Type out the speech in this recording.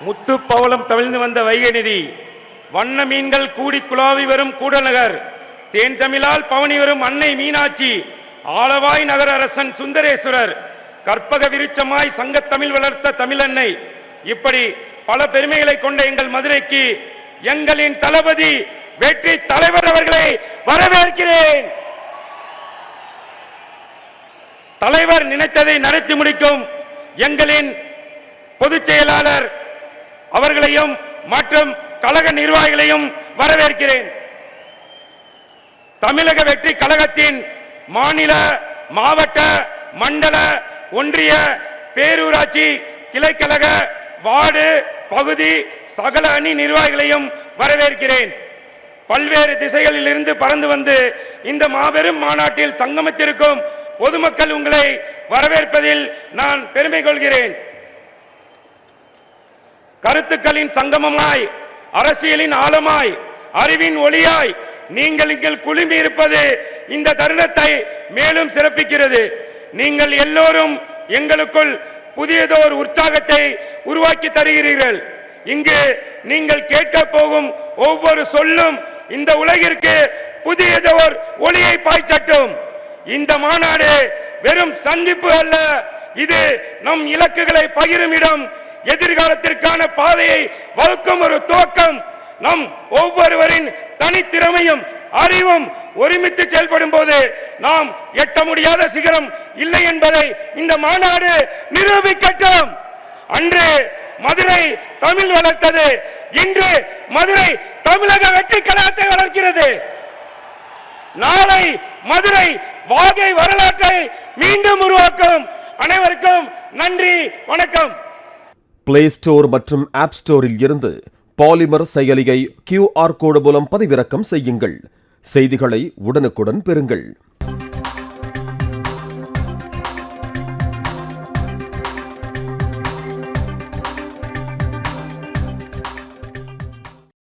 முத்து பவளம் தவிழ்ந்து வந்த வைகை நிதி, வண்ண மீன்கள் கூடி குழாவி வரும் கூடநகர், தேன் தமிழால் பவனி வரும் அன்னை மீனாட்சி, ஆளவாய் நகர அரசன் சுந்தரேஸ்வரர், கற்பக விருட்சமாய் சங்கத்தமிழ் வளர்த்த தமிழன்னை, இப்படி பல பெருமைகளை கொண்ட எங்கள் மதுரைக்கு எங்களின் தளபதி வெற்றி தலைவர் அவர்களை வரவேற்கிறேன். தலைவர் நினைத்ததை நடத்தி முடிக்கும் எங்களின் பொதுச் செயலாளர் அவர்களையும் மற்றும் கழக நிர்வாகிகளையும் வரவேற்கிறேன். தமிழக வெற்றி கழகத்தின் மாநில, மாவட்ட, மண்டல, ஒன்றிய, பேரூராட்சி, கிளைக்கழக, வார்டு, பகுதி சகல அணி நிர்வாகிகளையும் வரவேற்கிறேன். பல்வேறு திசைகளில் இருந்து பறந்து வந்து இந்த மாபெரும் மாநாட்டில் சங்கமித்திருக்கும் பொதுமக்கள் உங்களை வரவேற்பதில் நான் பெருமை கொள்கிறேன். கருத்துக்களின் சங்கமமாய், அரசியலின் ஆழமாய், அறிவின் ஒளியாய் நீங்கள் இங்கே குழுமி இருப்பது இந்த தருணத்தை மேலும் சிறப்பிக்கிறது. நீங்கள் எல்லோரும் எங்களுக்குள் புதியதோர் உற்சாகத்தை உருவாக்கி தருகிறீர்கள். இங்கு நீங்கள் கேட்க போகும் ஒவ்வொரு சொல்லும் இந்த உலகிற்கு புதியதோர் ஒளியை பாய்ச்சட்டும். இந்த மாநாடு வெறும் சந்திப்பு அல்ல, இது நம் இலக்குகளை பகிரும் இடம், எதிர்காலத்திற்கான பாதையை வகுக்கும் ஒரு துவக்கம். நம் ஒவ்வொருவரின் தனித்திறமையும் அறிவும் ஒருமித்து செயல்படும் போது நாம் எட்ட முடியாத சிகரம் இல்லை என்பதை இந்த மாநாடு நிரூபிக்கட்டும். அன்று மதுரை தமிழ் வளர்த்தது, இன்று மதுரை தமிழக வெற்றி கழகத்தை வளர்க்கிறது. நாளை மதுரை வாகை வரலாற்றை மீண்டும் உருவாக்கும். அனைவருக்கும் நன்றி, வணக்கம். பிளே ஸ்டோர் மற்றும் ஆப் ஸ்டோரில் இருந்து பாலிமர் செயலியை QR கோடு மூலம் பதிவிறக்கம் செய்யுங்கள். செய்திகளை உடனுக்குடன் பெறுங்கள்.